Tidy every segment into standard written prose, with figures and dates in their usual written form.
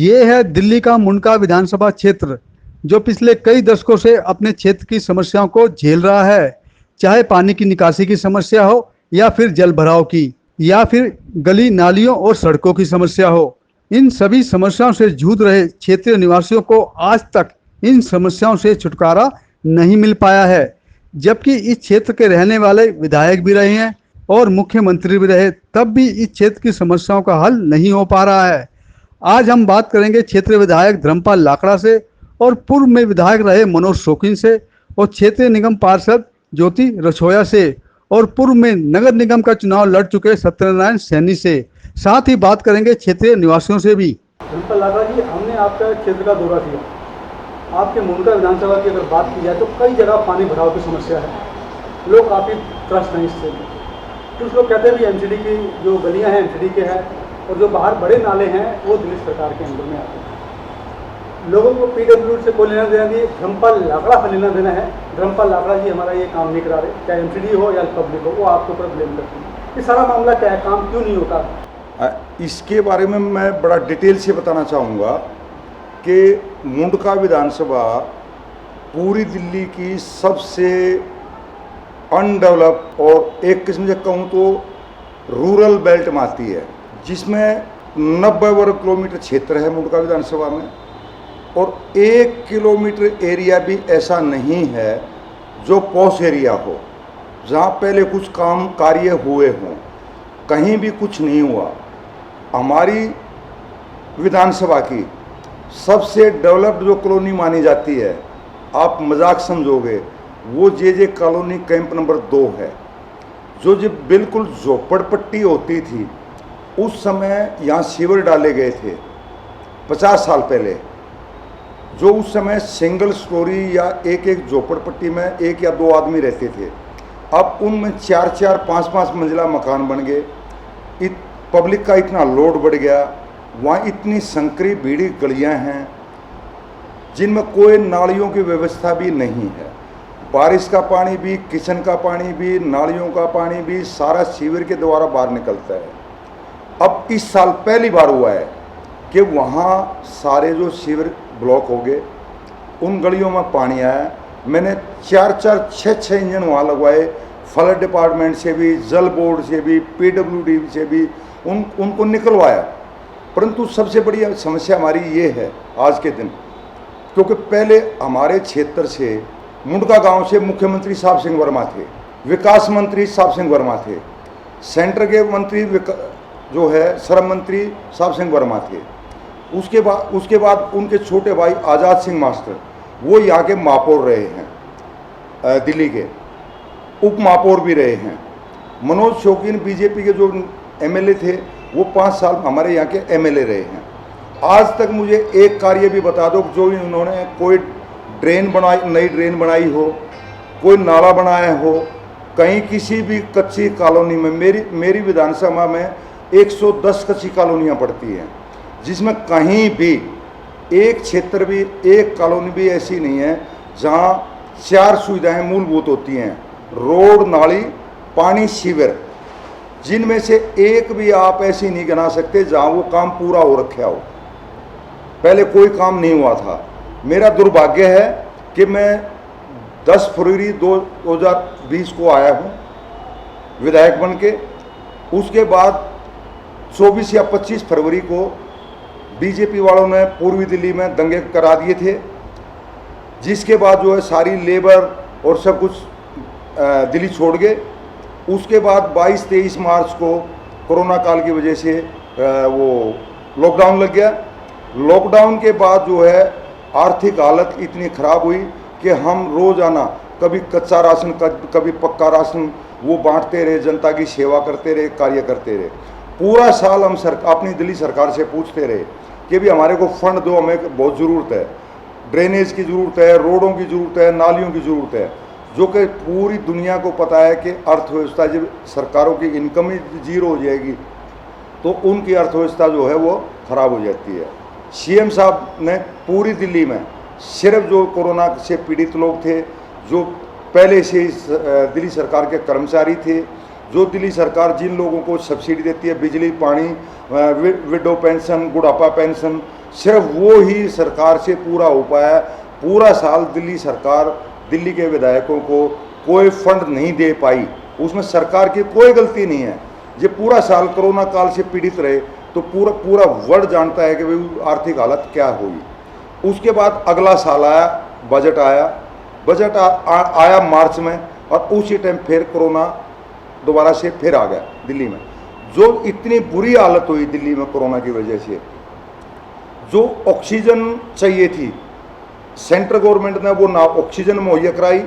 ये है दिल्ली का मुंडका विधानसभा क्षेत्र, जो पिछले कई दशकों से अपने क्षेत्र की समस्याओं को झेल रहा है। चाहे पानी की निकासी की समस्या हो, या फिर जल भराव की, या फिर गली नालियों और सड़कों की समस्या हो। इन सभी समस्याओं से जूझ रहे क्षेत्रीय निवासियों को आज तक इन समस्याओं से छुटकारा नहीं मिल पाया है। जबकि इस क्षेत्र के रहने वाले विधायक भी रहे हैं और मुख्यमंत्री भी रहे, तब भी इस क्षेत्र की समस्याओं का हल नहीं हो पा रहा है। आज हम बात करेंगे क्षेत्रीय विधायक धर्मपाल लाकड़ा से, और पूर्व में विधायक रहे मनोज शौकीन से, और क्षेत्रीय निगम पार्षद ज्योति रछोया से, और पूर्व में नगर निगम का चुनाव लड़ चुके सत्यनारायण सैनी से। साथ ही बात करेंगे क्षेत्रीय निवासियों से भी। धर्मपाल लाकड़ा जी, हमने आपका क्षेत्र का दौरा किया। आपके मुंडका विधानसभा की अगर बात की जाए तो कई जगह पानी भराव की समस्या है, लोग काफ़ी त्रस्त हैं इससे। कुछ लोग कहते हैं भी एमसीडी की जो गलियां हैं एमसीडी के हैं, और जो बाहर बड़े नाले हैं वो दिल्ली सरकार के अंदर में आते हैं। लोगों को पीडब्ल्यूडी से कोई लेना देना नहीं, धर्मपाल लाकड़ा से लेना देना है। धर्मपाल लाकड़ा जी हमारा ये काम नहीं करा रहे, चाहे एमसीडी हो या पब्लिक हो, वो आपके ऊपर ब्लेम करते हैं। ये सारा मामला क्या है, काम क्यों नहीं होता? इसके बारे में मैं बड़ा डिटेल से बताना चाहूँगा कि मुंडका विधानसभा पूरी दिल्ली की सबसे अनडेवलप और एक किस्म से कहूँ तो रूरल बेल्ट में आती है, जिसमें 90 वर्ग किलोमीटर क्षेत्र है मुंडका विधानसभा में, और 1 किलोमीटर एरिया भी ऐसा नहीं है जो पॉश एरिया हो, जहाँ पहले कुछ काम कार्य हुए हों। कहीं भी कुछ नहीं हुआ। हमारी विधानसभा की सबसे डेवलप्ड जो कॉलोनी मानी जाती है, आप मजाक समझोगे, वो जे कॉलोनी कैंप नंबर 2 है, जो बिल्कुल झोपड़पट्टी होती थी। उस समय यहाँ सीवर डाले गए थे 50 साल पहले, जो उस समय सिंगल स्टोरी या एक झोपड़पट्टी में 1 या 2 आदमी रहते थे। अब उनमें 4-4, 5-5 मंजिला मकान बन गए। पब्लिक का इतना लोड बढ़ गया, वहाँ इतनी संकरी भीड़ी गलियाँ हैं जिनमें कोई नालियों की व्यवस्था भी नहीं है। बारिश का पानी भी, किचन का पानी भी, नालियों का पानी भी सारा सीवर के द्वारा बाहर निकलता है। अब इस साल पहली बार हुआ है कि वहाँ सारे जो सीवर ब्लॉक हो गए, उन गलियों में पानी आया। मैंने 4-4, 6-6 इंजन वहाँ लगवाए, फ्लड डिपार्टमेंट से भी, जल बोर्ड से भी, पीडब्ल्यूडी से भी उनको निकलवाया। परंतु सबसे बड़ी समस्या हमारी ये है आज के दिन, क्योंकि पहले हमारे क्षेत्र से मुंडका गांव से मुख्यमंत्री साहब सिंह वर्मा थे, विकास मंत्री साहब सिंह वर्मा थे, सेंटर के मंत्री जो है श्रम मंत्री साहब सिंह वर्मा थे। उसके बाद उनके छोटे भाई आज़ाद सिंह मास्टर, वो यहाँ के महापौर रहे हैं, दिल्ली के उप महापौर भी रहे हैं। मनोज शौकीन बीजेपी के जो एमएलए थे, वो 5 साल हमारे यहाँ के एमएलए रहे हैं। आज तक मुझे एक कार्य भी बता दो जो उन्होंने कोई ड्रेन बनाई, नई ड्रेन बनाई हो, कोई नाला बनाया हो, कहीं किसी भी कच्ची कॉलोनी में। मेरी विधानसभा में 110 कच्ची कॉलोनियाँ पड़ती हैं, जिसमें कहीं भी एक क्षेत्र भी, एक कॉलोनी भी ऐसी नहीं है जहाँ 4 सुविधाएं मूलभूत होती हैं: रोड, नाली, पानी, सीवर। जिनमें से एक भी आप ऐसी नहीं गिना सकते जहाँ वो काम पूरा हो रखा हो। पहले कोई काम नहीं हुआ था। मेरा दुर्भाग्य है कि मैं 10 फरवरी 2020 को आया हूँ विधायक बन के। उसके बाद 24 या 25 फरवरी को बीजेपी वालों ने पूर्वी दिल्ली में दंगे करा दिए थे, जिसके बाद जो है सारी लेबर और सब कुछ दिल्ली छोड़ गए। उसके बाद 22-23 मार्च को कोरोना काल की वजह से वो लॉकडाउन लग गया। लॉकडाउन के बाद जो है आर्थिक हालत इतनी ख़राब हुई कि हम रोज़ाना कभी कच्चा राशन, कभी पक्का राशन वो बांटते रहे, जनता की सेवा करते रहे, कार्य करते रहे। पूरा साल हम अपनी दिल्ली सरकार से पूछते रहे कि भी हमारे को फंड दो, हमें बहुत ज़रूरत है, ड्रेनेज की ज़रूरत है, रोडों की ज़रूरत है, नालियों की ज़रूरत है। जो कि पूरी दुनिया को पता है कि अर्थव्यवस्था जब सरकारों की इनकम ही जीरो हो जाएगी तो उनकी अर्थव्यवस्था जो है वो ख़राब हो जाती है। सीएम साहब ने पूरी दिल्ली में सिर्फ जो कोरोना से पीड़ित लोग थे, जो पहले से दिल्ली सरकार के कर्मचारी थे, जो दिल्ली सरकार जिन लोगों को सब्सिडी देती है, बिजली, पानी, विडो पेंशन, बुढ़ापा पेंशन, सिर्फ वो ही सरकार से पूरा हो पाया। पूरा साल दिल्ली सरकार, दिल्ली के विधायकों को कोई फंड नहीं दे पाई, उसमें सरकार की कोई गलती नहीं है। ये पूरा साल कोरोना काल से पीड़ित रहे, तो पूरा वर्ल्ड जानता है कि भाई आर्थिक हालत क्या हुई। उसके बाद अगला साल आया, बजट आया, आया मार्च में, और उसी टाइम फिर कोरोना दोबारा से फिर आ गया दिल्ली में। जो इतनी बुरी हालत हुई दिल्ली में कोरोना की वजह से, जो ऑक्सीजन चाहिए थी, सेंट्रल गवर्नमेंट ने वो ना ऑक्सीजन मुहैया कराई,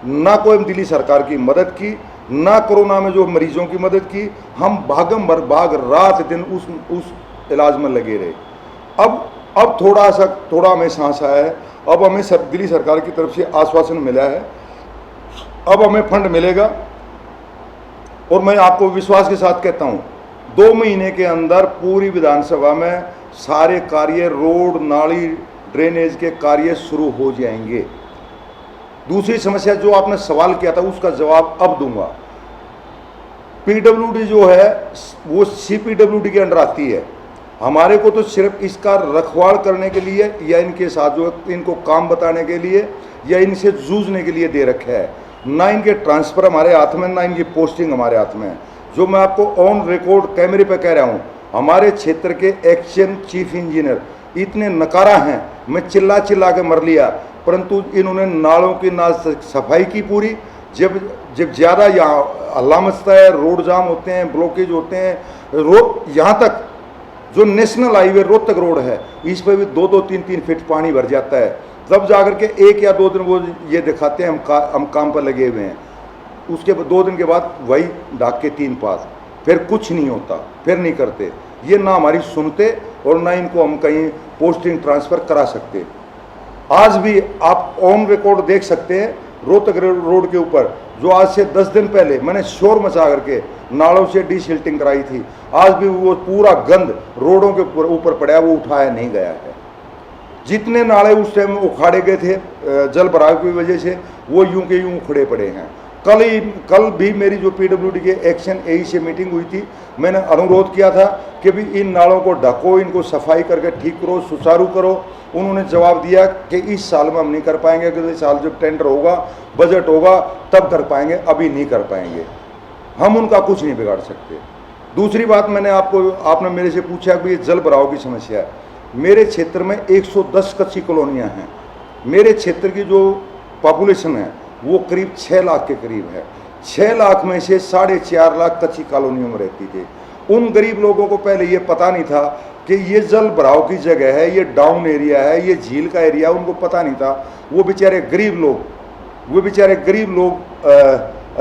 ना कोई दिल्ली सरकार की मदद की, ना कोरोना में जो मरीजों की मदद की। हम भाग रात दिन उस इलाज में लगे रहे। अब थोड़ा हमें सांस आया है। अब हमें दिल्ली सरकार की तरफ से आश्वासन मिला है, अब हमें फंड मिलेगा। और मैं आपको विश्वास के साथ कहता हूँ, 2 महीने के अंदर पूरी विधानसभा में सारे कार्य, रोड, नाली, ड्रेनेज के कार्य शुरू हो जाएंगे। दूसरी समस्या जो आपने सवाल किया था, उसका जवाब अब दूंगा। पीडब्ल्यूडी जो है वो सीपीडब्ल्यूडी के अंडर आती है। हमारे को तो सिर्फ इसका रखवाल करने के लिए, या इनके साथ जो इनको काम बताने के लिए, या इनसे जूझने के लिए दे रखा है। ना इनके ट्रांसफ़र हमारे हाथ में, ना इनकी पोस्टिंग हमारे हाथ में है। जो मैं आपको ऑन रिकॉर्ड कैमरे पे कह रहा हूँ, हमारे क्षेत्र के एक्शन चीफ इंजीनियर इतने नकारा हैं, मैं चिल्ला के मर लिया, परंतु इन्होंने नालों की ना सफाई की पूरी। जब ज़्यादा यहाँ हल्ला मचता है, रोड जाम होते हैं, ब्लॉकेज होते हैं, यहाँ तक जो नेशनल हाईवे रोहतक रोड है, इस पर भी 2-2, 3-3 फीट पानी भर जाता है। तब जाकर के 1 या 2 दिन वो ये दिखाते हैं हम काम पर लगे हुए हैं। उसके 2 दिन के बाद वही डाक के 3 पास, फिर कुछ नहीं होता, फिर नहीं करते। ये ना हमारी सुनते और ना इनको हम कहीं पोस्टिंग ट्रांसफ़र करा सकते। आज भी आप ऑन रिकॉर्ड देख सकते हैं, रोहतक रोड के ऊपर जो आज से 10 दिन पहले मैंने शोर मचा करके नालों से डीसिल्टिंग कराई थी, आज भी वो पूरा गंद रोडों के ऊपर पड़ा है, वो उठाया नहीं गया है। जितने नाले उस टाइम उखाड़े गए थे जल भराव की वजह से, वो यूं के यूं उखड़े पड़े हैं। कल भी मेरी जो पीडब्ल्यूडी के एक्शन एई से मीटिंग हुई थी, मैंने अनुरोध किया था कि भी इन नालों को ढको, इनको सफाई करके ठीक करो, सुचारू करो। उन्होंने जवाब दिया कि इस साल में हम नहीं कर पाएंगे, अगले साल जब टेंडर होगा, बजट होगा, तब कर पाएंगे, अभी नहीं कर पाएंगे। हम उनका कुछ नहीं बिगाड़ सकते। दूसरी बात, आपने मेरे से पूछा कि ये जल भराव की समस्या है। मेरे क्षेत्र में 110 कच्ची कॉलोनियाँ हैं। मेरे क्षेत्र की जो पॉपुलेशन है वो करीब 6 लाख के करीब है। 6 लाख में से 4.5 लाख कच्ची कॉलोनियों में रहती थी। उन गरीब लोगों को पहले ये पता नहीं था कि ये जल भराव की जगह है, ये डाउन एरिया है, ये झील का एरिया, उनको पता नहीं था। वो बेचारे गरीब लोग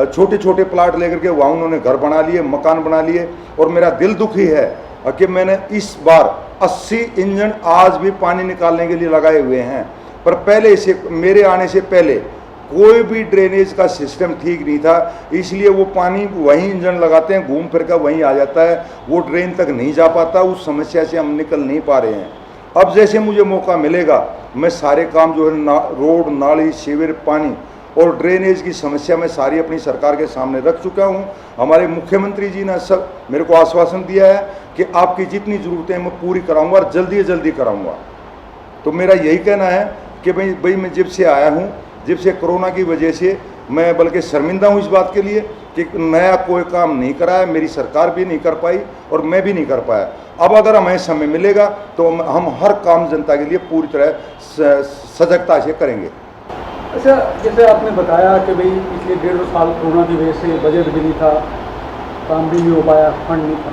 छोटे छोटे प्लाट लेकर के वहाँ उन्होंने घर बना लिए, मकान बना लिए। और मेरा दिल दुखी है कि मैंने इस बार 80 इंजन आज भी पानी निकालने के लिए लगाए हुए हैं, पर पहले से, मेरे आने से पहले कोई भी ड्रेनेज का सिस्टम ठीक नहीं था। इसलिए वो पानी वहीं इंजन लगाते हैं, घूम फिर कर वहीं आ जाता है, वो ड्रेन तक नहीं जा पाता। उस समस्या से हम निकल नहीं पा रहे हैं। अब जैसे मुझे मौका मिलेगा, मैं सारे काम जो है रोड, नाली, सीवर, पानी और ड्रेनेज की समस्या में सारी अपनी सरकार के सामने रख चुका हूँ। हमारे मुख्यमंत्री जी ने सब मेरे को आश्वासन दिया है कि आपकी जितनी ज़रूरतें मैं पूरी कराऊंगा और जल्दी से जल्दी कराऊंगा। तो मेरा यही कहना है कि भाई मैं जब से आया हूँ, जब से कोरोना की वजह से मैं बल्कि शर्मिंदा हूँ इस बात के लिए कि नया कोई काम नहीं करा है, मेरी सरकार भी नहीं कर पाई और मैं भी नहीं कर पाया। अब अगर हमें समय मिलेगा तो हम हर काम जनता के लिए पूरी तरह सजगता से करेंगे। अच्छा, जैसे आपने बताया कि भाई पिछले 1.5 साल कोरोना की वजह से बजट भी नहीं था, काम भी नहीं हो पाया, फंड नहीं था।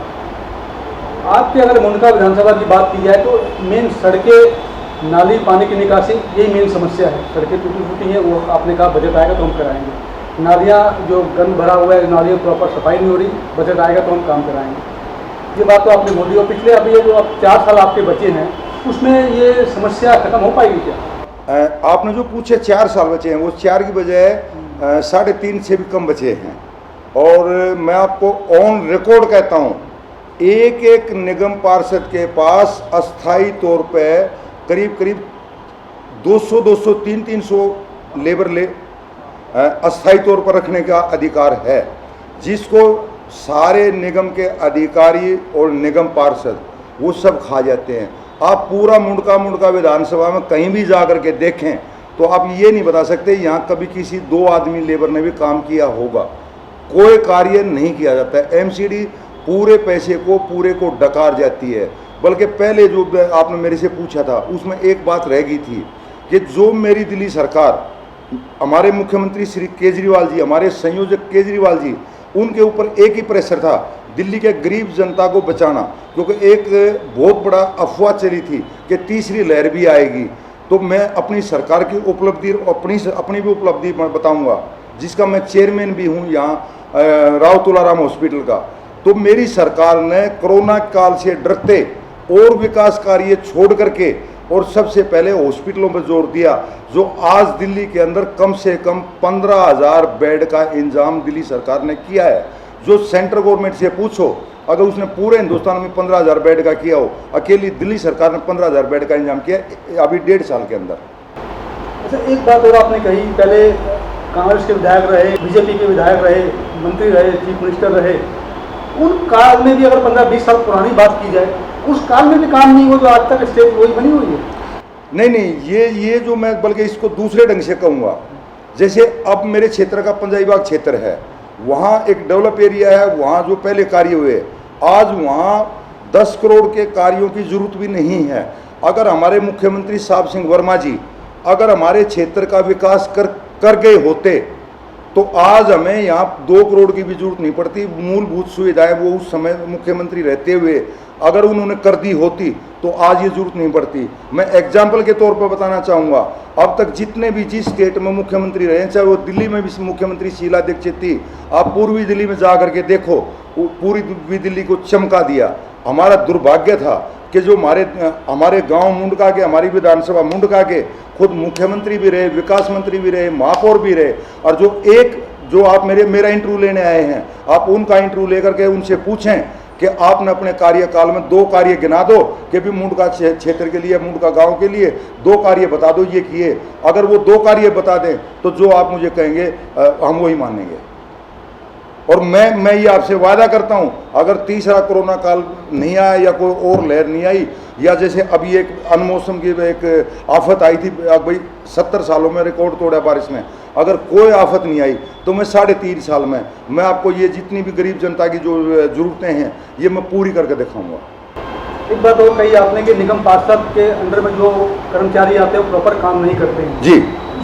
आपके अगर मुंडका विधानसभा की बात की जाए तो मेन सड़कें, नाली, पानी की निकासी, यही मेन समस्या है। सड़कें टूटी हैं, वो आपने कहा बजट आएगा तो हम कराएंगे। नालियाँ जो गंद भरा हुआ है, नालियाँ प्रॉपर सफाई नहीं हो रही, बजट आएगा तो हम काम कराएंगे। ये बात तो आपने बोली। और पिछले अभी ये जो अब 4 साल आपके बचे हैं, उसमें ये समस्या खत्म हो पाएगी क्या? आपने जो पूछे 4 साल बचे हैं, वो 4 की बजाय 3.5 से भी कम बचे हैं। और मैं आपको ऑन रिकॉर्ड कहता हूँ, एक निगम पार्षद के पास अस्थाई तौर पे करीब 200, 300 लेबर अस्थाई तौर पर रखने का अधिकार है, जिसको सारे निगम के अधिकारी और निगम पार्षद वो सब खा जाते हैं। आप पूरा मुंडका विधानसभा में कहीं भी जा कर के देखें तो आप ये नहीं बता सकते यहाँ कभी किसी 2 आदमी लेबर ने भी काम किया होगा। कोई कार्य नहीं किया जाता है। एमसीडी पूरे पैसे को पूरे को डकार जाती है। बल्कि पहले जो आपने मेरे से पूछा था उसमें एक बात रह गई थी कि जो मेरी दिल्ली सरकार, हमारे मुख्यमंत्री श्री केजरीवाल जी, हमारे संयोजक केजरीवाल जी, उनके ऊपर एक ही प्रेशर था, दिल्ली के गरीब जनता को बचाना। क्योंकि एक बहुत बड़ा अफवाह चली थी कि तीसरी लहर भी आएगी। तो मैं अपनी सरकार की उपलब्धि, अपनी भी उपलब्धि मैं बताऊंगा, जिसका मैं चेयरमैन भी हूं यहाँ राव तुलाराम हॉस्पिटल का। तो मेरी सरकार ने कोरोना काल से डरते और विकास कार्य छोड़ करके और सबसे पहले हॉस्पिटलों पर जोर दिया। जो आज दिल्ली के अंदर कम से कम 15,000 बेड का इंतजाम दिल्ली सरकार ने किया है। जो सेंट्रल गवर्नमेंट से पूछो, अगर उसने पूरे हिंदुस्तान में 15,000 बेड का किया हो, अकेली दिल्ली सरकार ने 15,000 बेड का इंतजाम किया अभी 1.5 साल के अंदर। अच्छा, एक बात और आपने कही, पहले कांग्रेस के विधायक रहे, बीजेपी के विधायक रहे, मंत्री रहे, चीफ मिनिस्टर रहे, उन काल में भी अगर 15-20 साल पुरानी बात की जाए, उस काल में भी काम नहीं हुआ जो आज तक स्टेट वही बनी हुई है। नहीं, ये जो मैं बल्कि इसको दूसरे ढंग से कहूँगा, जैसे अब मेरे क्षेत्र का पंजाबी बाग क्षेत्र है, वहाँ एक डेवलप एरिया है, वहाँ जो पहले कार्य हुए, आज वहाँ 10 करोड़ के कार्यों की जरूरत भी नहीं है। अगर हमारे मुख्यमंत्री साहब सिंह वर्मा जी अगर हमारे क्षेत्र का विकास कर गए होते तो आज हमें यहाँ 2 करोड़ की भी जरूरत नहीं पड़ती। मूलभूत सुविधाएं वो उस समय मुख्यमंत्री रहते हुए अगर उन्होंने कर दी होती तो आज ये जरूरत नहीं पड़ती। मैं एग्जाम्पल के तौर पर बताना चाहूँगा, अब तक जितने भी जिस स्टेट में मुख्यमंत्री रहे, चाहे वो दिल्ली में भी मुख्यमंत्री शीला दीक्षित थी, आप पूर्वी दिल्ली में जा करके देखो, पूरी दिल्ली को चमका दिया। हमारा दुर्भाग्य था कि जो हमारे गांव मुंडका के, हमारी विधानसभा मुंडका के खुद मुख्यमंत्री भी रहे, विकास मंत्री भी रहे, महापौर भी रहे, और जो आप मेरा इंटरव्यू लेने आए हैं, आप उनका इंटरव्यू लेकर के उनसे पूछें कि आपने अपने कार्यकाल में 2 कार्य गिना दो कि भी मुंडका क्षेत्र के लिए, मुंडका गांव के लिए 2 कार्य बता दो ये किए। अगर वो 2 कार्य बता दें तो जो आप मुझे कहेंगे हम वही मानेंगे। और मैं ये आपसे वादा करता हूं, अगर तीसरा कोरोना काल नहीं आया या कोई और लहर नहीं आई, या जैसे अभी एक अनमौसम की एक आफत आई थी, भाई 70 सालों में रिकॉर्ड तोड़ा बारिश ने, अगर कोई आफत नहीं आई तो मैं 3.5 साल में मैं आपको ये जितनी भी गरीब जनता की जो ज़रूरतें हैं ये मैं पूरी करके दिखाऊंगा। एक बात और कही आपने कि निगम पार्षद के अंडर में जो कर्मचारी आते हैं वो प्रॉपर काम नहीं करते हैं। जी,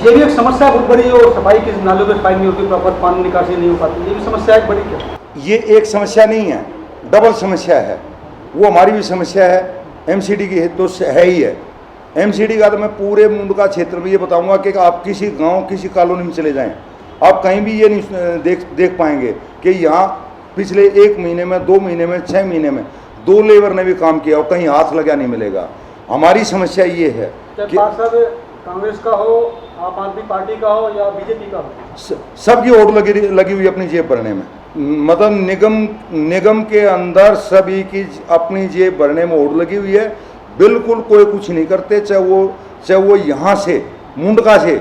ये भी एक समस्या बहुत बड़ी है, और सफाई की नालों में सफाई नहीं होती, प्रॉपर पानी निकासी नहीं हो पाती, ये भी समस्या एक बड़ी क्या? ये एक समस्या नहीं है, डबल समस्या है। वो हमारी भी समस्या है, एमसीडी की तो है ही है। एमसीडी का तो मैं पूरे मुंडका क्षेत्र में ये बताऊंगा कि आप किसी गांव, किसी कॉलोनी में चले जाएं, आप कहीं भी ये नहीं देख पाएंगे कि यहाँ पिछले 1 महीने में, 2 महीने में, 6 महीने में 2 लेबर ने भी काम किया और कहीं हाथ लगा नहीं मिलेगा। हमारी समस्या ये है कि कांग्रेस का हो, आप आदमी पार्टी का हो या बीजेपी का हो, सबकी ओट लगी हुई अपनी जेब भरने में। मतलब निगम के अंदर सभी की अपनी जेब भरने में ओट लगी हुई है। बिल्कुल कोई कुछ नहीं करते, चाहे वो यहाँ से मुंडका से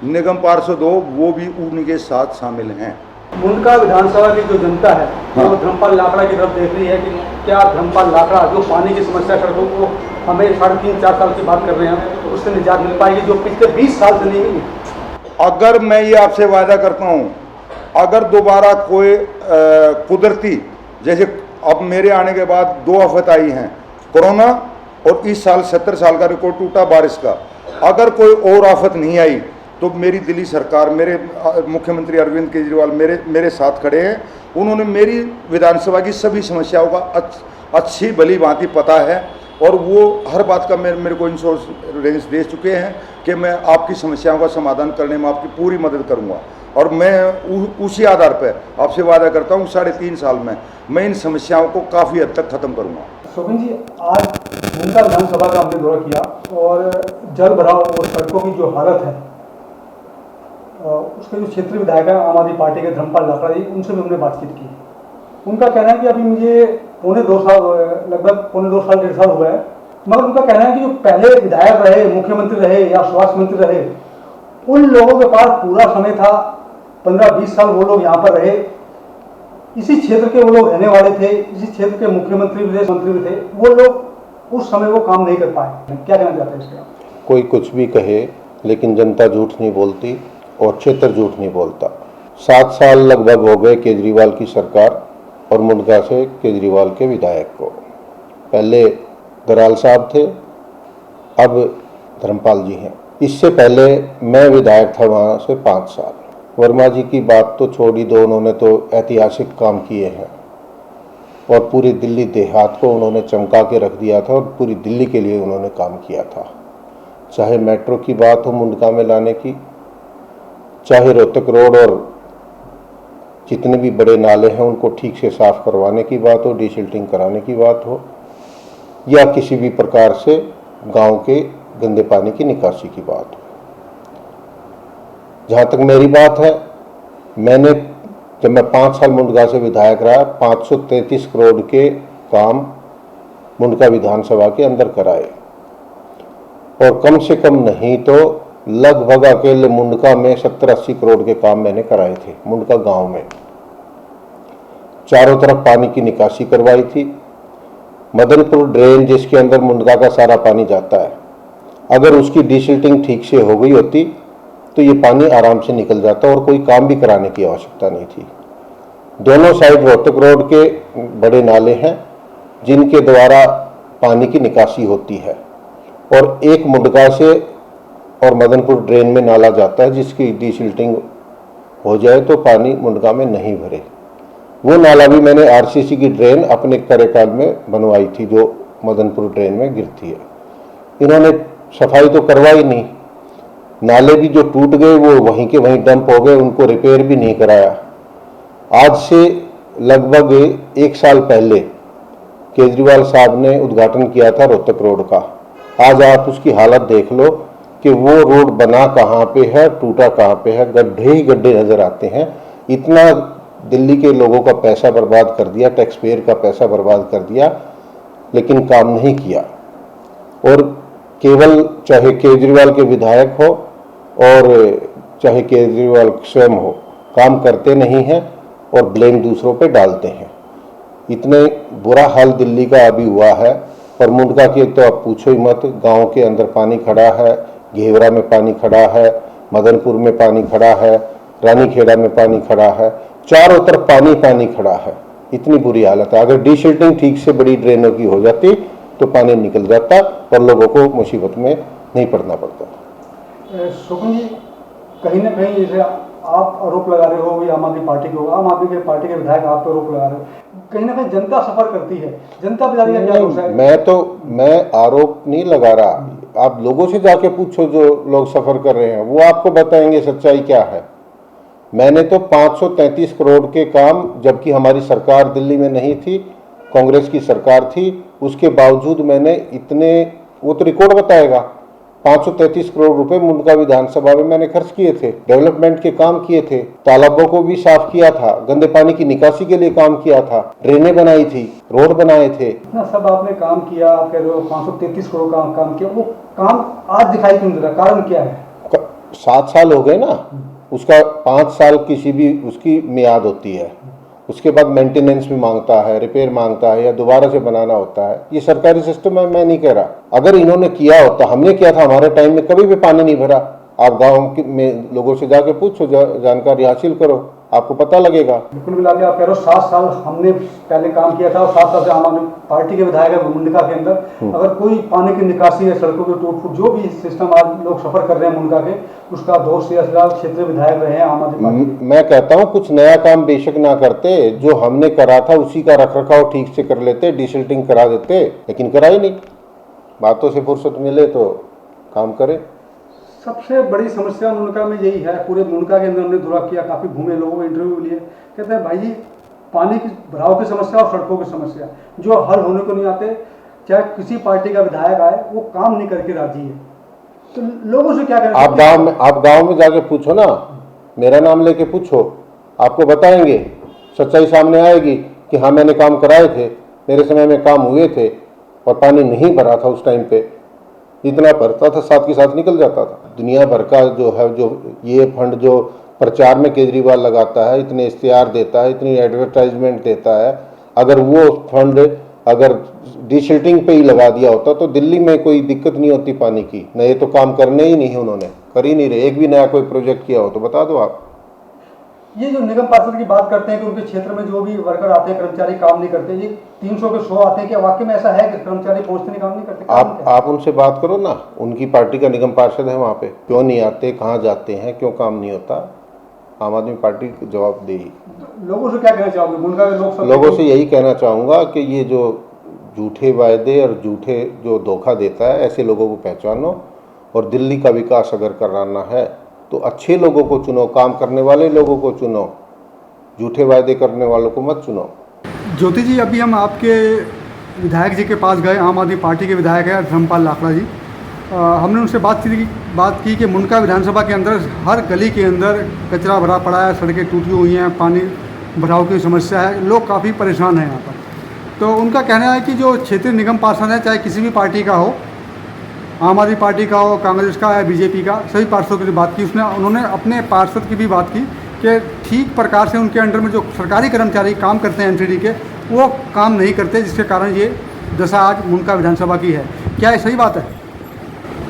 निगम पार्षद हो, वो भी उनके साथ शामिल हैं। मुंडका विधानसभा की जो जनता है, हाँ, वो धर्मपाल लाकड़ा की तरफ देख रही है कि क्या धर्मपाल लाकड़ा जो पानी की समस्या सड़कों को हमें 3.5-4 साल की बात कर रहे हैं, तो उससे निजात मिल पाएगी जो पिछले 20 साल से नहीं मिली। अगर मैं ये आपसे वादा करता हूँ, अगर दोबारा कोई कुदरती, जैसे अब मेरे आने के बाद 2 आफत आई हैं, कोरोना और इस साल 70 साल का रिकॉर्ड टूटा बारिश का, अगर कोई और आफत नहीं आई तो मेरी दिल्ली सरकार, मेरे मुख्यमंत्री अरविंद केजरीवाल मेरे साथ खड़े हैं। उन्होंने मेरी विधानसभा की सभी समस्याओं का अच्छी भली भांति पता है और वो हर बात का मेरे को इंश्योरेंस दे चुके हैं कि मैं आपकी समस्याओं का समाधान करने में आपकी पूरी मदद करूंगा। और मैं उसी आधार पर आपसे वादा करता हूं 3.5 साल में मैं इन समस्याओं को काफ़ी हद तक ख़त्म करूंगा। शोभन जी, आज मुंडका विधानसभा का हमने दौरा किया और जल भराव और सड़कों की जो हालत है, उसके जो क्षेत्रीय विधायक है आम आदमी पार्टी के धर्मपाल लाकड़ा जी, उनसे भी हमने बातचीत की। उनका कहना है कि अभी मुझे लगभग पौने 2 साल 1.5 साल हुआ है, मगर उनका कहना है कि जो पहले विधायक रहे, मुख्यमंत्री रहे या स्वास्थ्य मंत्री रहे, उन लोगों के पास पूरा समय था, 15-20 साल वो लोग यहाँ पर रहे, इसी क्षेत्र के वो लोग रहने वाले थे, इसी क्षेत्र के मुख्यमंत्री विदेश मंत्री भी थे, वो लोग उस समय वो काम नहीं कर पाए, क्या कहना चाहते हैं इसके आप? कोई कुछ भी कहे, लेकिन जनता झूठ नहीं बोलती और क्षेत्र झूठ नहीं बोलता। 7 साल लगभग हो गए केजरीवाल की सरकार और मुंडका से केजरीवाल के विधायक को। पहले दराल साहब थे, अब धर्मपाल जी हैं। इससे पहले मैं विधायक था वहाँ से 5 साल। वर्मा जी की बात तो छोड़ ही दो, उन्होंने तो ऐतिहासिक काम किए हैं और पूरी दिल्ली देहात को उन्होंने चमका के रख दिया था और पूरी दिल्ली के लिए उन्होंने काम किया था। चाहे मेट्रो की बात हो मुंडका में लाने की, चाहे रोहतक रोड और जितने भी बड़े नाले हैं उनको ठीक से साफ करवाने की बात हो, डिसिल्टिंग कराने की बात हो, या किसी भी प्रकार से गांव के गंदे पानी की निकासी की बात हो। जहाँ तक मेरी बात है, मैंने जब मैं 5 साल मुंडका से विधायक रहा, 533 करोड़ के काम मुंडका विधानसभा के अंदर कराए और कम से कम नहीं तो लगभग अकेले मुंडका में 70-80 करोड़ के काम मैंने कराए थे। मुंडका गांव में चारों तरफ पानी की निकासी करवाई थी। मदनपुर ड्रेन जिसके अंदर मुंडका का सारा पानी जाता है, अगर उसकी डिसिल्टिंग ठीक से हो गई होती तो ये पानी आराम से निकल जाता और कोई काम भी कराने की आवश्यकता नहीं थी। दोनों साइड रोहतक रोड के बड़े नाले हैं जिनके द्वारा पानी की निकासी होती है और एक मुंडका से और मदनपुर ड्रेन में नाला जाता है जिसकी डिसिल्टिंग हो जाए तो पानी मुंडका में नहीं भरे। वो नाला भी मैंने आरसीसी की ड्रेन अपने कार्यकाल में बनवाई थी जो मदनपुर ड्रेन में गिरती है। इन्होंने सफाई तो करवाई नहीं, नाले भी जो टूट गए वो वहीं के वहीं डंप हो गए, उनको रिपेयर भी नहीं कराया। आज से लगभग 1 साल पहले केजरीवाल साहब ने उद्घाटन किया था रोहतक रोड का। आज आप उसकी हालत देख लो कि वो रोड बना कहाँ पे है, टूटा कहाँ पे है, गड्ढे ही गड्ढे नजर आते हैं। इतना दिल्ली के लोगों का पैसा बर्बाद कर दिया, टैक्स पेयर का पैसा बर्बाद कर दिया, लेकिन काम नहीं किया। और केवल चाहे केजरीवाल के विधायक हो और चाहे केजरीवाल स्वयं हो, काम करते नहीं हैं और ब्लेम दूसरों पे डालते हैं। इतने बुरा हाल दिल्ली का अभी हुआ है और मुंडका की तो आप पूछो ही मत। गांव के अंदर पानी खड़ा है, घेवरा में पानी खड़ा है, मदनपुर में पानी खड़ा है, रानीखेड़ा में पानी खड़ा है, चारों तरफ पानी पानी खड़ा है। इतनी बुरी हालत है। अगर डिसिल्टिंग ठीक से बड़ी ड्रेनों की हो जाती तो पानी निकल जाता और लोगों को मुसीबत में नहीं पड़ना पड़ता। सुखन जी, कहीं ना कहीं जैसे आप आरोप लगा रहे हो या आम आदमी पार्टी के हो, आम आदमी पार्टी के विधायक आप पे आरोप लगा रहे हो, कहीं ना कहीं जनता सफर करती है, जनता बेचारी का क्या दोष है? मैं आरोप नहीं लगा रहा। आप लोगों से जाके पूछो जो लोग सफर कर रहे हैं, वो आपको बताएंगे सच्चाई क्या है। मैंने तो 533 करोड़ के काम, जबकि हमारी सरकार दिल्ली में नहीं थी, कांग्रेस की सरकार थी, उसके बावजूद मैंने इतने, वो तो रिकॉर्ड बताएगा, 533 करोड़ रुपए मुंडका विधानसभा में मैंने खर्च किए थे, डेवलपमेंट के काम किए थे, तालाबों को भी साफ किया था, गंदे पानी की निकासी के लिए काम किया था, ड्रेनें बनाई थी, रोड बनाए थे। इतना सब आपने काम किया, आप कह रहे हो 533 करोड़ का काम किया, वो काम आज दिखाई क्यों दे रहा, कारण क्या है? 7 साल हो गए ना, उसका 5 साल किसी भी उसकी मियाद होती है, उसके बाद मेंटेनेंस भी मांगता है, रिपेयर मांगता है या दोबारा से बनाना होता है। ये सरकारी सिस्टम है, मैं नहीं कह रहा। अगर इन्होंने किया होता, हमने किया था, हमारे टाइम में कभी भी पानी नहीं भरा। आप गांव में लोगों से जाके पूछो, जानकारी हासिल करो, आपको पता लगेगा। बिल्कुल मिला के आप कह रहे हो 7 साल हमने पहले काम किया था और 7 साल से आम आदमी पार्टी के विधायक है मुंडका के अंदर। अगर कोई पानी की निकासी है, सड़कों के टूट फूट, जो भी सिस्टम आज लोग सफर कर रहे हैं मुंडका के, उसका दोष सियासतदान क्षेत्रीय विधायक रहे हैं आम आदमी पार्टी। मैं कहता हूँ कुछ नया काम बेशक ना करते, जो हमने करा था उसी का रखरखाव ठीक से कर लेते, डिसिल्टिंग करा देते, लेकिन कराई नहीं। बातों से फुर्सत मिले तो काम करें। सबसे बड़ी समस्या मुंडका में यही है। पूरे मुंडका के अंदर हमने दौरा किया, काफ़ी घूमे, लोगों को इंटरव्यू लिए, कहते हैं भाई जी पानी की भराव की समस्या और सड़कों की समस्या जो हल होने को नहीं आते। चाहे किसी पार्टी का विधायक आए, वो काम नहीं करके राजी है। तो लोगों से क्या कहना? आप गांव में जाके पूछो ना, मेरा नाम लेके पूछो, आपको बताएंगे, सच्चाई सामने आएगी कि हाँ मैंने काम कराए थे, मेरे समय में काम हुए थे और पानी नहीं भरा था उस टाइम पे। इतना भरता था, साथ के साथ निकल जाता था। दुनिया भर का जो है, जो ये फंड जो प्रचार में केजरीवाल लगाता है, इतने इश्तिहार देता है, इतनी एडवर्टाइजमेंट देता है, अगर वो फंड अगर डिसिल्टिंग पे ही लगा दिया होता तो दिल्ली में कोई दिक्कत नहीं होती पानी की। न ये तो काम करने ही नहीं, उन्होंने कर ही नहीं रहे। एक भी नया कोई प्रोजेक्ट किया हो तो बता दो आप। ये जो निगम पार्षद की बात करते हैं कि उनके क्षेत्र में जो भी वर्कर आते हैं, कर्मचारी काम नहीं करते, ये 300 के 100 आते हैं, क्या वाकई में ऐसा है कि कर्मचारी पहुंचते नहीं, काम नहीं करते? आप उनसे बात करो ना, उनकी पार्टी का निगम पार्षद है वहाँ पे, क्यों नहीं आते, कहाँ जाते हैं, क्यों काम नहीं होता? आम आदमी पार्टी जवाब देगी। लोगों से क्या कहना चाहोगे? मुनका के लोग लोगों से यही कहना चाहूँगा कि ये जो झूठे वायदे और झूठे जो धोखा देता है, ऐसे लोगों को पहचानो और दिल्ली का विकास अगर कराना है तो अच्छे लोगों को चुनो, काम करने वाले लोगों को चुनो, झूठे वायदे करने वालों को मत चुनो। ज्योति जी, अभी हम आपके विधायक जी के पास गए, आम आदमी पार्टी के विधायक हैं धर्मपाल लाकड़ा जी। हमने उनसे बात की कि मुनका विधानसभा के अंदर हर गली के अंदर कचरा भरा पड़ा है, सड़कें टूटी हुई हैं, पानी भराव की समस्या है, लोग काफ़ी परेशान हैं यहाँ पर। तो उनका कहना है कि जो क्षेत्रीय निगम पार्षद है, चाहे किसी भी पार्टी का हो, आम आदमी पार्टी का हो, कांग्रेस का या बीजेपी का, सभी पार्षदों की बात की उन्होंने अपने पार्षद की भी बात की कि ठीक प्रकार से उनके अंडर में जो सरकारी कर्मचारी काम करते हैं एमसीडी के, वो काम नहीं करते, जिसके कारण ये दशा आज मुनका विधानसभा की है। क्या ये सही बात है?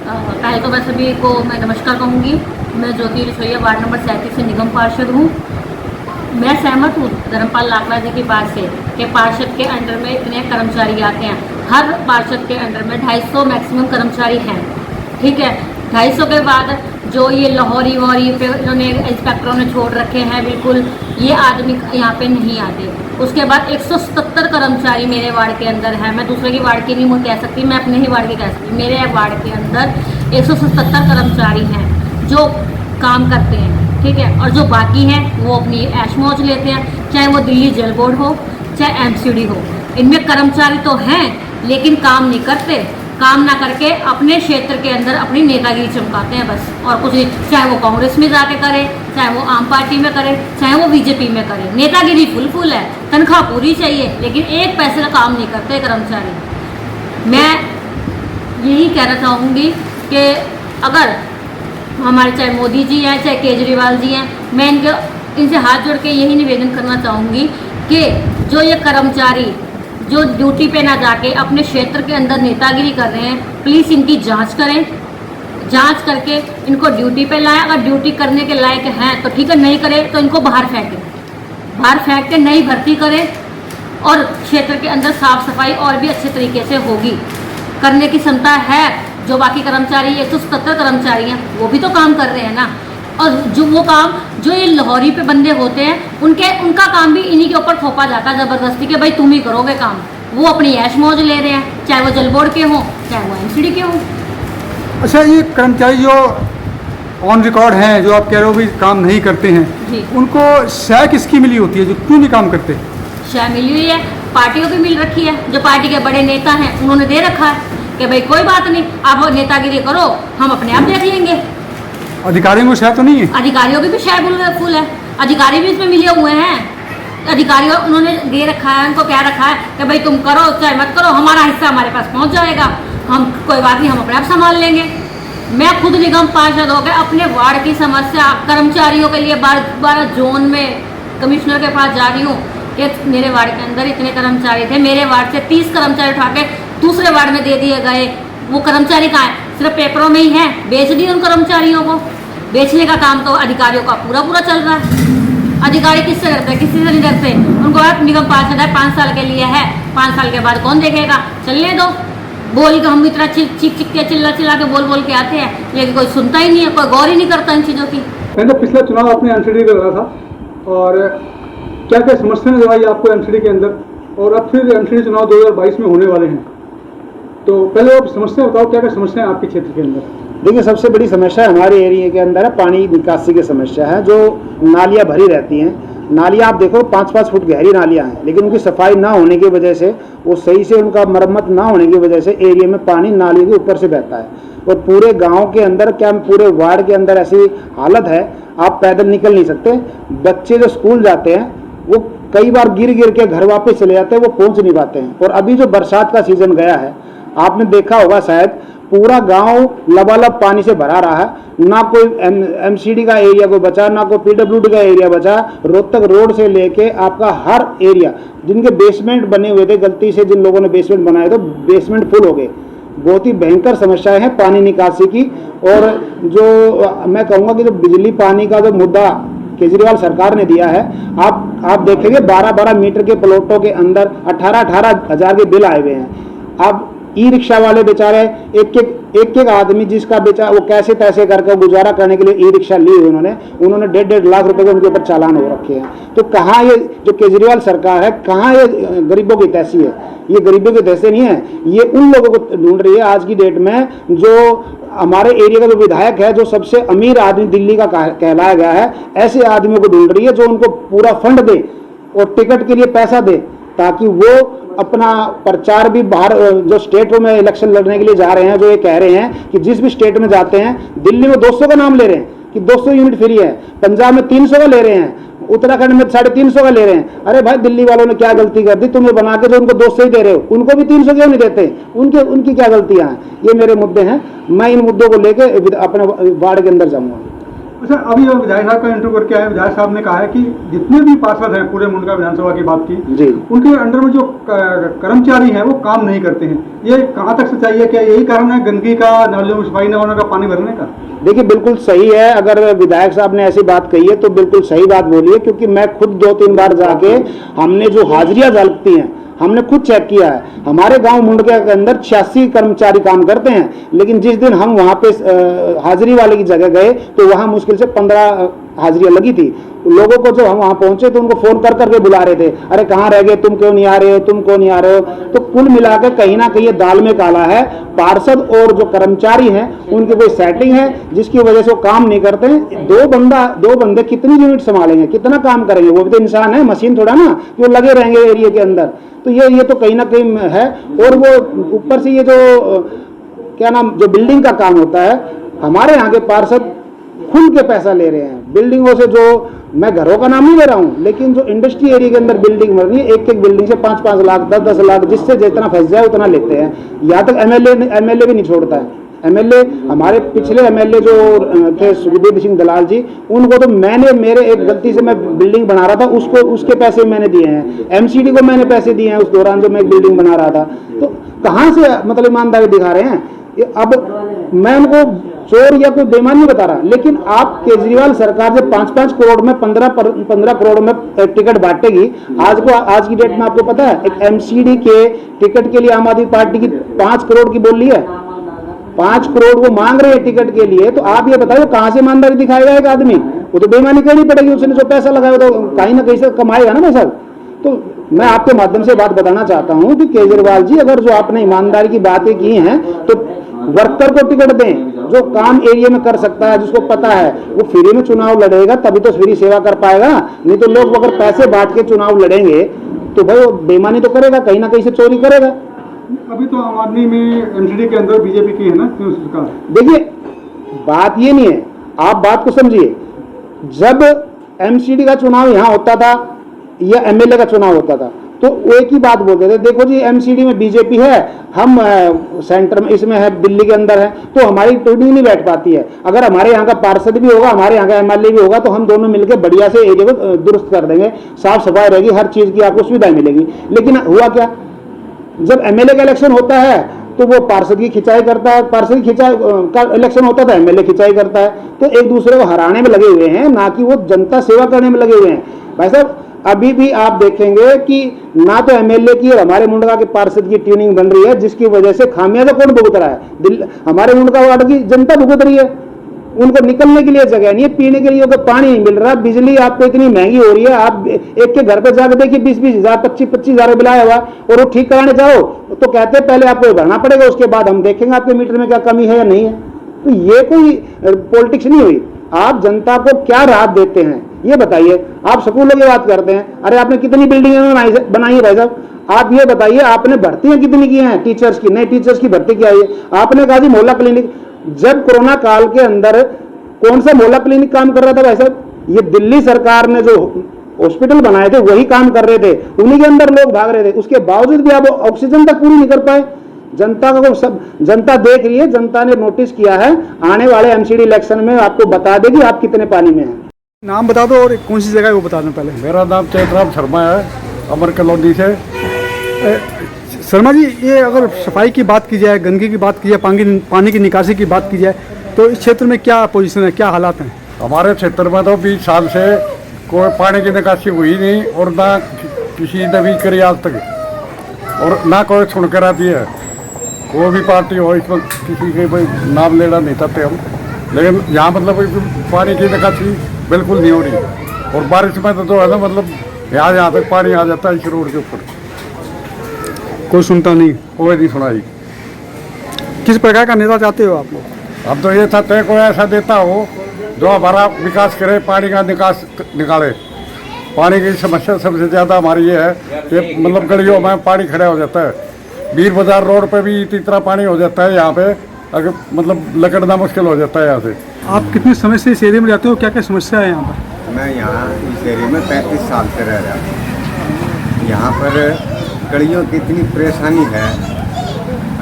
पहले तो मैं सभी को नमस्कार कहूँगी। मैं ज्योति रसोइया वार्ड नंबर 37 से निगम पार्षद हूँ। मैं सहमत हूँ धर्मपाल लाकड़ा जी की बात से कि पार्षद के अंडर में इतने कर्मचारी आते हैं। हर पार्षद के अंडर में 250 मैक्सिमम कर्मचारी हैं, ठीक है। 250 के बाद जो ये लाहौरी वहौरी पे इन्होंने इंस्पेक्टरों ने छोड़ रखे हैं, बिल्कुल ये आदमी यहाँ पे नहीं आते। उसके बाद 177 कर्मचारी मेरे वार्ड के अंदर है। मैं दूसरे की वार्ड की नहीं कह सकती, मैं अपने ही वार्ड की कह सकती। मेरे वार्ड के अंदर 177 कर्मचारी हैं जो काम करते हैं, ठीक है। और जो बाकी हैं वो अपनी ऐश मौज लेते हैं, चाहे वो दिल्ली जल बोर्ड हो, चाहे एमसीडी हो। इनमें कर्मचारी तो हैं लेकिन काम नहीं करते। काम ना करके अपने क्षेत्र के अंदर अपनी नेतागिरी चमकाते हैं बस, और कुछ नहीं। चाहे वो कांग्रेस में जाके करे, चाहे वो आम पार्टी में करे, चाहे वो बीजेपी में करे, नेतागिरी फुल है, तनख्वाह पूरी चाहिए, लेकिन एक पैसे का काम नहीं करते कर्मचारी। मैं यही कहना चाहूँगी कि अगर हमारे चाहे मोदी जी हैं, चाहे केजरीवाल जी हैं, मैं इनसे हाथ जोड़ के यही निवेदन करना चाहूँगी कि जो ये कर्मचारी जो ड्यूटी पे ना जाके अपने क्षेत्र के अंदर नेतागिरी कर रहे हैं, प्लीज़ इनकी जांच करें। जांच करके इनको ड्यूटी पे लाएं। अगर ड्यूटी करने के लायक हैं तो ठीक है, नहीं करें तो इनको बाहर फेंक के नई भर्ती करें, और क्षेत्र के अंदर साफ सफाई और भी अच्छे तरीके से होगी। करने की क्षमता है। जो बाकी कर्मचारी 177 कर्मचारी हैं वो भी तो काम कर रहे हैं ना। और जो वो काम जो ये लाहौरी पे बंदे होते हैं उनका काम भी इन्हीं के ऊपर थोपा जाता है ज़बरदस्ती के, भाई तुम ही करोगे काम। वो अपनी ऐश मौज ले रहे हैं, चाहे वो जल बोर्ड के हों, चाहे वो एमसीडी के हों। अच्छा, ये कर्मचारी जो ऑन रिकॉर्ड हैं, जो आप कह रहे हो भी काम नहीं करते हैं जी, उनको शय किसकी मिली होती है, जो क्यों नहीं काम करते? शय मिली हुई है, पार्टियों की मिल रखी है। जो पार्टी के बड़े नेता हैं उन्होंने दे रखा है कि भाई कोई बात नहीं, आप नेतागिरी करो, हम अपने आप देख लेंगे। अधिकारियों को शय तो नहीं है? अधिकारियों की भी शय फुल है, अधिकारी भी इसमें मिले हुए हैं। अधिकारियों उन्होंने दे रखा है, उनको क्या रखा है कि भाई तुम करो चाहे मत करो, हमारा हिस्सा हमारे पास पहुंच जाएगा, हम कोई बात नहीं, हम अपने आप संभाल लेंगे। मैं खुद निगम पार्षद होकर अपने वार्ड की समस्या कर्मचारियों के लिए बार जोन में कमिश्नर के पास जा रही हूँ कि मेरे वार्ड के अंदर इतने कर्मचारी थे, मेरे वार्ड से 30 कर्मचारी उठा के दूसरे वार्ड में दे दिए गए। वो कर्मचारी कहाँ है? सिर्फ पेपरों में ही है, बेच दिए उन कर्मचारियों को। बेचने का काम तो अधिकारियों का पूरा चल रहा है। अधिकारी किससे डरते हैं? किसी से नहीं डरते। उनको निगम पार्षद है, 5 साल के लिए है, 5 साल के बाद कौन देखेगा, चलने दो। बोल के हम इतना चीख के चिल्ला के बोल के आते हैं, लेकिन कोई सुनता ही नहीं है, कोई गौर ही नहीं करता इन चीज़ों की। तो पिछला चुनाव आपने एमसीडी में लड़ा था, और क्या क्या समस्या नजर आई आपको एमसीडी के अंदर, और अब फिर एमसीडी चुनाव 2022 में होने वाले हैं, तो पहले आप समस्या बताओ, क्या क्या समस्या है आपके क्षेत्र के अंदर? देखिए, सबसे बड़ी समस्या हमारे एरिया के अंदर है पानी निकासी की समस्या है। जो नालियाँ भरी रहती हैं, नालियाँ आप देखो 5-5 फुट गहरी नालियाँ हैं, लेकिन उनकी सफाई ना होने की वजह से, वो सही से उनका मरम्मत ना होने की वजह से एरिया में पानी नाली के ऊपर से बहता है। और पूरे गांव के अंदर, क्या पूरे वार्ड के अंदर ऐसी हालत है, आप पैदल निकल नहीं सकते। बच्चे जो स्कूल जाते हैं वो कई बार गिर के घर वापस चले जाते हैं, वो पहुँच नहीं पाते हैं। और अभी जो बरसात का सीजन गया है, आपने देखा होगा शायद, पूरा गांव लबालब पानी से भरा रहा है। ना कोई एमसीडी का एरिया को बचा, ना कोई पीडब्ल्यूडी का एरिया बचा। रोहतक रोड से लेके आपका हर एरिया, जिनके बेसमेंट बने हुए थे, गलती से जिन लोगों ने बेसमेंट बनाए तो बेसमेंट फुल हो गए। बहुत ही भयंकर समस्याएं हैं पानी निकासी की। और जो मैं कहूँगा कि जो बिजली पानी का जो मुद्दा केजरीवाल सरकार ने दिया है, आप देखेंगे 12-12 मीटर के प्लॉटों के अंदर 18-18 हज़ार के बिल आए हुए हैं। अब ई रिक्शा वाले बेचारे एक आदमी जिसका बेचा वो कैसे तैसे करके गुजारा करने के लिए ई रिक्शा ली उन्होंने 1.5 लाख रुपए के उनके ऊपर चालान हो रखे हैं। तो कहाँ ये जो केजरीवाल सरकार है, कहाँ ये गरीबों की तैसी है? ये गरीबों की तैसे नहीं है, ये उन लोगों को ढूंढ रही है आज की डेट में जो हमारे एरिया का जो विधायक है, जो सबसे अमीर आदमी दिल्ली का कहलाया गया है, ऐसे आदमियों को ढूंढ रही है जो उनको पूरा फंड दे और टिकट के लिए पैसा दे, ताकि वो अपना प्रचार भी बाहर जो स्टेटों में इलेक्शन लड़ने के लिए जा रहे हैं, जो ये कह रहे हैं कि जिस भी स्टेट में जाते हैं, दिल्ली में 200 का नाम ले रहे हैं कि 200 यूनिट फ्री है, पंजाब में 300 का ले रहे हैं, उत्तराखंड में 350 का ले रहे हैं। अरे भाई, दिल्ली वालों ने क्या गलती कर दी? तुम्हें बना के जो उनको 200 ही दे रहे हो, उनको भी 300 क्यों नहीं देते? उनकी क्या गलतियां हैं? ये मेरे मुद्दे हैं। मैं इन मुद्दों को लेके अपने वार्ड के अंदर जाऊंगा। अच्छा, अभी विधायक साहब का इंटरव्यू करके आए, विधायक साहब ने कहा है कि जितने भी पार्षद हैं पूरे मुंडका विधानसभा की बात की जी, उनके अंडर में जो कर्मचारी हैं वो काम नहीं करते हैं। ये कहाँ तक सच्चाई है? क्या यही कारण है गंदगी का, नालियों में सफाई न होने का, पानी भरने का? देखिए, बिल्कुल सही है। अगर विधायक साहब ने ऐसी बात कही है तो बिल्कुल सही बात बोली है, क्योंकि मैं खुद 2-3 बार जाके हमने जो हाजिरियां लगती हैं हमने खुद चेक किया है। हमारे गांव मुंडका के अंदर 86 कर्मचारी काम करते हैं, लेकिन जिस दिन हम वहां पे हाजिरी वाले की जगह गए तो वहां मुश्किल से 15 हाजिरियां लगी थी। लोगों को जो हम वहां पहुंचे तो उनको फोन कर करके बुला रहे थे, अरे कहाँ रह गए, तुम क्यों नहीं आ रहे हो, तुम क्यों नहीं आ रहे हो? तो कुल मिलाकर कहीं ना कहीं ये दाल में काला है। पार्षद और जो कर्मचारी हैं उनकी कोई सेटिंग है जिसकी वजह से वो काम नहीं करते हैं। दो बंदे कितनी यूनिट संभालेंगे, कितना काम करेंगे? वो भी तो इंसान है, मशीन थोड़ा ना कि वो लगे रहेंगे एरिया के अंदर। तो ये तो कहीं ना कहीं है। और वो ऊपर से ये जो क्या नाम, जो बिल्डिंग का काम होता है, हमारे यहाँ के पार्षद खुल के पैसा ले रहे हैं बिल्डिंगों से। जो मैं घरों का नाम नहीं ले रहा हूँ, लेकिन जो इंडस्ट्री एरिया के अंदर बिल्डिंग बन रही है, एक बिल्डिंग से 5-5 लाख 10-10 लाख, जिससे जितना फंस जाए उतना लेते हैं। यहाँ तक एमएलए भी नहीं छोड़ता है। एमएलए, हमारे पिछले एमएलए जो थे सुखदेव सिंह दलाल जी, उनको तो मेरे एक गलती से मैं बिल्डिंग बना रहा था, उसके पैसे मैंने दिए हैं। एमसीडी को मैंने पैसे दिए हैं उस दौरान जो मैं एक बिल्डिंग बना रहा था। तो कहाँ से मतलब ईमानदारी दिखा रहे हैं? अब मैं उनको चोर या कोई बेईमान नहीं बता रहा, लेकिन आप केजरीवाल सरकार से 5-5 करोड़ में 15 करोड़ में टिकट बांटेगी। आज की डेट में आपको पता है, एक एमसीडी के टिकट के लिए आम आदमी पार्टी की 5 करोड़ की बोली है। 5 करोड़ वो मांग रहे हैं टिकट के लिए। तो आप ये बताइए कहाँ से ईमानदारी दिखाएगा एक आदमी? वो तो बेईमानी करनी पड़ेगी, उसने जो पैसा लगाया तो कहीं ना कहीं से कमाएगा ना पैसा। तो मैं आपके माध्यम से बात बताना चाहता हूं कि केजरीवाल जी, अगर जो आपने ईमानदारी की बातें की हैं तो वर्कर को टिकट दें, जो काम एरिया में कर सकता है, जिसको पता है वो फ्री में चुनाव लड़ेगा, तभी तो फ्री सेवा कर पाएगा। नहीं तो लोग अगर पैसे बांट के चुनाव लड़ेंगे तो भाई वो बेईमानी तो करेगा, कहीं ना कहीं से चोरी करेगा। अभी तो आम आदमी में एमसीडी के अंदर बीजेपी की है ना सरकार। देखिए, बात ये नहीं है, आप बात को समझिए। जब एमसीडी का चुनाव यहाँ होता था या एमएलए का चुनाव होता था तो एक ही बात बोलते थे, देखो जी एमसीडी में बीजेपी है, हम सेंटर में इसमें है, दिल्ली के अंदर है, तो हमारी ट्रेनिंग नहीं बैठ पाती है। अगर हमारे यहाँ का पार्षद भी होगा, हमारे यहाँ का एमएलए भी होगा, तो हम दोनों मिलकर बढ़िया से एरिया को दुरुस्त कर देंगे, साफ सफाई रहेगी, हर चीज की आपको सुविधाएं मिलेगी। लेकिन हुआ क्या, जब एमएलए का इलेक्शन होता है तो वो पार्षद की खिंचाई करता है, पार्षद की खिंचाई का इलेक्शन होता था, एमएलए खिंचाई करता है। तो एक दूसरे को हराने में लगे हुए हैं, ना कि वो जनता सेवा करने में लगे हुए हैं। भाई साहब, अभी भी आप देखेंगे कि ना तो एमएलए की और हमारे मुंडका के पार्षद की ट्यूनिंग बन रही है, जिसकी वजह से खामियाजा कौन भुगत रहा है? हमारे मुंडका वार्ड की जनता भुगत रही है। उनको निकलने के लिए जगह नहीं है, पीने के लिए पानी नहीं मिल रहा, बिजली आपको इतनी महंगी हो रही है। आप एक के घर पे जाकर देखिए 20-20 हज़ार 25-25 हज़ार बिल आया हुआ, और वो ठीक कराने जाओ तो कहते हैं पहले आपको भरना पड़ेगा, उसके बाद हम देखेंगे आपके मीटर में क्या कमी है या नहीं है। तो ये कोई पॉलिटिक्स नहीं हुई। आप जनता को क्या राहत देते हैं ये बताइए। आप स्कूलों की बात करते हैं, अरे आपने कितनी बिल्डिंगें बनाई है भाई साहब? आप ये बताइए, आपने भर्तियां कितनी की हैं टीचर्स की? नए टीचर्स की भर्ती क्या है? आपने कहा जी मोहल्ला क्लिनिक, जब कोरोना काल के अंदर कौन सा मोहल्ला क्लिनिक काम कर रहा था भाई साहब? ये दिल्ली सरकार ने जो हॉस्पिटल बनाए थे वही काम कर रहे थे, उन्हीं के अंदर लोग भाग रहे थे। उसके बावजूद भी आप ऑक्सीजन तक पूरी नहीं कर पाए। जनता को सब जनता देख रही है, जनता ने नोटिस किया है। आने वाले एमसीडी इलेक्शन में आपको बता देगी आप कितने पानी में हैं। नाम बता दो और कौन सी जगह है वो बता दें पहले। मेरा नाम चैतराम शर्मा है, अमर कॉलोनी से। शर्मा जी, ये अगर सफाई की बात की जाए, गंदगी की बात की जाए, पानी की निकासी की बात की जाए, तो इस क्षेत्र में क्या पोजीशन है, क्या हालात हैं? हमारे क्षेत्र में तो 20 साल से कोई पानी की निकासी हुई नहीं और ना किसी ने भी करी आज तक, और ना कोई सुन कर आती है। कोई भी पार्टी हो, इसमें किसी के भाई नाम लेना नहीं चाहते हम, लेकिन यहाँ मतलब पानी की निकासी बिल्कुल नहीं हो रही। और बारिश में तो है ना, मतलब यहाँ तक पानी आ जाता है इस रोड के ऊपर, कोई सुनता नहीं, कोई नहीं सुनाई। किस प्रकार का नेता चाहते हो आप लोग? अब तो ये चाहते हैं कोई ऐसा देता हो जो हमारा विकास करे, पानी का निकास निकाले। पानी की समस्या सबसे ज़्यादा हमारी ये है कि मतलब गलियों में पानी खड़ा हो जाता है। वीर बाजार रोड पे भी इतना पानी हो जाता है यहाँ पे, अगर मतलब लकड़ना मुश्किल हो जाता है यहाँ से। आप कितने समय से इस एरिया में रहते हो, क्या क्या समस्या है यहाँ पर? मैं यहाँ इस एरिया में 35 साल से रह रहा हूँ। यहाँ पर गलियों की इतनी परेशानी है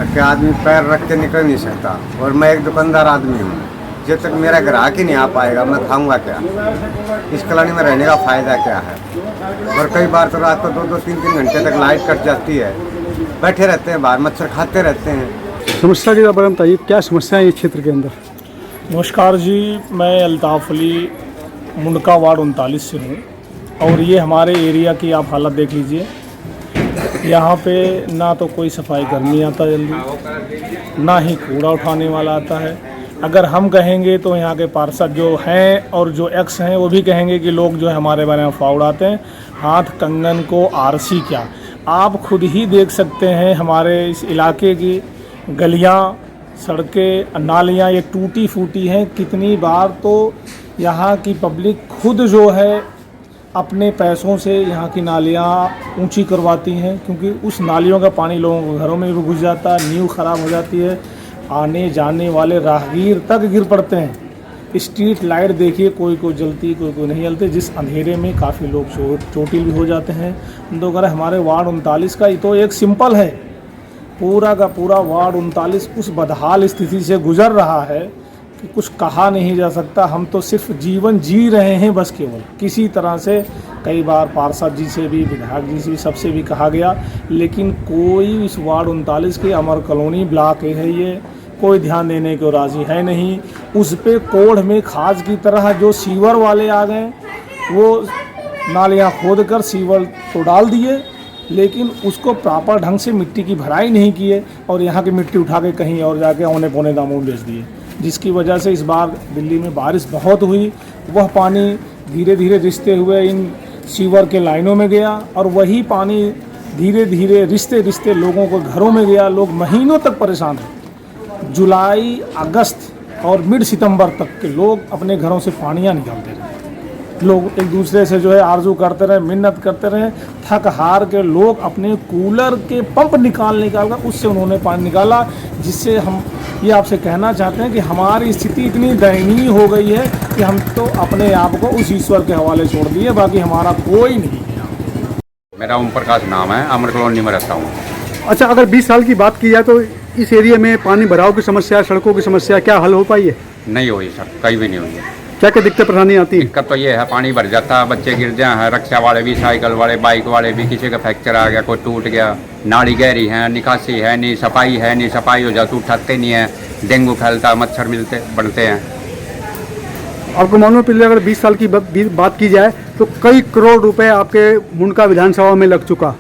कि आदमी पैर रख के निकल नहीं सकता। और मैं एक दुकानदार आदमी हूँ, जब तक मेरा ग्राहक ही नहीं आ पाएगा मैं खाऊंगा क्या? इस कॉलोनी में रहने का फ़ायदा क्या है? और कई बार तो रात को 2-2, 3-3 घंटे तक लाइट कट जाती है, बैठे रहते हैं बाहर, मच्छर खाते रहते हैं। समस्या के बारे में बताइए, क्या समस्या है इस क्षेत्र के अंदर? नमस्कार जी, मैं अल्ताफ़ अली मुंडका वार्ड 39 से हूँ। और ये हमारे एरिया की आप हालत देख लीजिए। यहाँ पे ना तो कोई सफाई कर्मी आता जल्दी, ना ही कूड़ा उठाने वाला आता है। अगर हम कहेंगे तो यहाँ के पार्षद जो हैं और जो एक्स हैं वो भी कहेंगे कि लोग जो है हमारे बारे में अफवाह उड़ाते हैं। हाथ कंगन को आरसी क्या, आप खुद ही देख सकते हैं। हमारे इस इलाके की गलियाँ, सड़कें, नालियाँ ये टूटी फूटी हैं। कितनी बार तो यहाँ की पब्लिक खुद जो है अपने पैसों से यहाँ की नालियाँ ऊंची करवाती हैं, क्योंकि उस नालियों का पानी लोगों के घरों में भी घुस जाता है, नींव ख़राब हो जाती है, आने जाने वाले राहगीर तक गिर पड़ते हैं। स्ट्रीट लाइट देखिए, कोई को जलती, कोई को नहीं जलती, जिस अंधेरे में काफ़ी लोग चोटिल भी हो जाते हैं। तो अगर हमारे वार्ड 39 का तो एक सिंपल है, पूरा का पूरा वार्ड 39 उस बदहाल स्थिति से गुजर रहा है कि कुछ कहा नहीं जा सकता। हम तो सिर्फ जीवन जी रहे हैं बस, केवल किसी तरह से। कई बार पार्षद जी से भी, विधायक जी से भी, सबसे भी कहा गया, लेकिन कोई इस वार्ड 39 के अमर कॉलोनी ब्लॉक है ये, कोई ध्यान देने को राज़ी है नहीं। उस पे कोढ़ में खाज की तरह जो सीवर वाले आ गए, वो नालियाँ खोद कर सीवर तो डाल दिए, लेकिन उसको प्रॉपर ढंग से मिट्टी की भराई नहीं किए और यहाँ की मिट्टी उठा के कहीं और जाके औने पौने दामों में बेच दिए, जिसकी वजह से इस बार दिल्ली में बारिश बहुत हुई। वह पानी धीरे धीरे रिसते हुए इन सीवर के लाइनों में गया और वही पानी धीरे धीरे रिसते रिसते लोगों को घरों में गया। लोग महीनों तक परेशान हैं। जुलाई, अगस्त और मिड सितंबर तक के लोग अपने घरों से पानियाँ निकालते रहे। लोग एक दूसरे से जो है आरजू करते रहे, मिन्नत करते रहे, थक हार के लोग अपने कूलर के पंप निकाल कर उससे उन्होंने पानी निकाला। जिससे हम ये आपसे कहना चाहते हैं कि हमारी स्थिति इतनी दयनीय हो गई है कि हम तो अपने आप को उस ईश्वर के हवाले छोड़ दिए, बाकी हमारा कोई नहीं है। मेरा ओम प्रकाश नाम है, अमर कॉलोनी में रहता हूँ। अच्छा, अगर 20 साल की बात की जाए तो इस एरिया में पानी भराव की समस्या, सड़कों की समस्या क्या हल हो पाई है? नहीं हुई सर, कहीं भी नहीं हुई है। क्या क्या दिक्कत परेशानी आती है? दिक्कत तो ये है, पानी भर जाता है, बच्चे गिर जाए हैं, रिक्शा वाले भी, साइकिल वाले, बाइक वाले भी, किसी का फ्रैक्चर आ गया, कोई टूट गया, नाली गहरी है, निकासी है नहीं, सफाई है नहीं, सफाई हो जाती उठाते नहीं है, डेंगू फैलता, मच्छर मिलते बढ़ते हैं। आपको मालूम पिछले अगर 20 साल की बात की जाए तो कई करोड़ रुपए आपके मुंडका विधानसभा में लग चुका।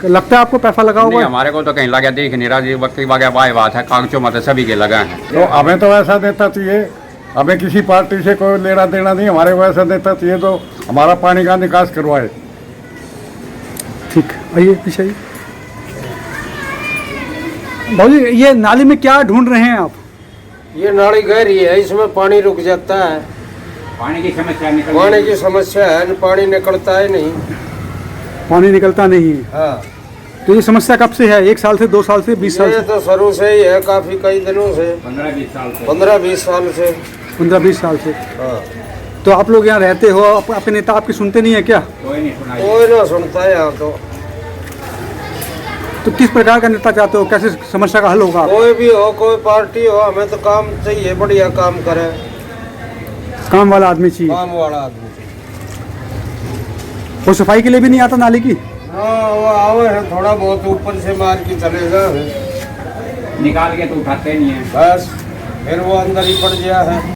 लगता है आपको पैसा लगा होगा? हमारे को तो कहीं लगा देख नहीं रहा जी, वक्त बाय बात है, कागजों में तो सभी के लगा है। तो हमें तो ऐसा देता चाहिए, हमें किसी पार्टी से कोई लेना देना नहीं, हमारे को ऐसा देता चाहिए तो हमारा पानी का निकास करवाए। ठीक, आइए पीछे आइए। भाजी, ये नाली में क्या ढूंढ रहे हैं आप? ये नाली गहरी है, इसमें पानी रुक जाता है। पानी की समस्या है, पानी निकलता है नहीं। पानी निकलता नहीं है? हाँ। तो ये समस्या कब से है? 1 साल से, 2 साल से, 20 साल से? ये तो शुरू से ही है, काफी कई दिनों से, 15-20 साल से। 15-20 साल से। हाँ। तो आप लोग यहाँ रहते हो, आपके नेता आपकी सुनते नहीं है क्या? कोई नहीं सुना, कोई ना सुनता है यहाँ तो। तो किस प्रकार का नेता चाहते हो, कैसे समस्या का हल होगा? कोई भी हो, कोई पार्टी हो, हमें तो काम चाहिए, बढ़िया काम करे, काम वाला आदमी चाहिए। काम वाला आदमी। वो सफाई के लिए भी नहीं आता नाली की? हाँ, वो आवे है, थोड़ा बहुत ऊपर से मार के चलेगा, निकाल के तो उठाते नहीं है, बस फिर वो अंदर ही पड़ गया है।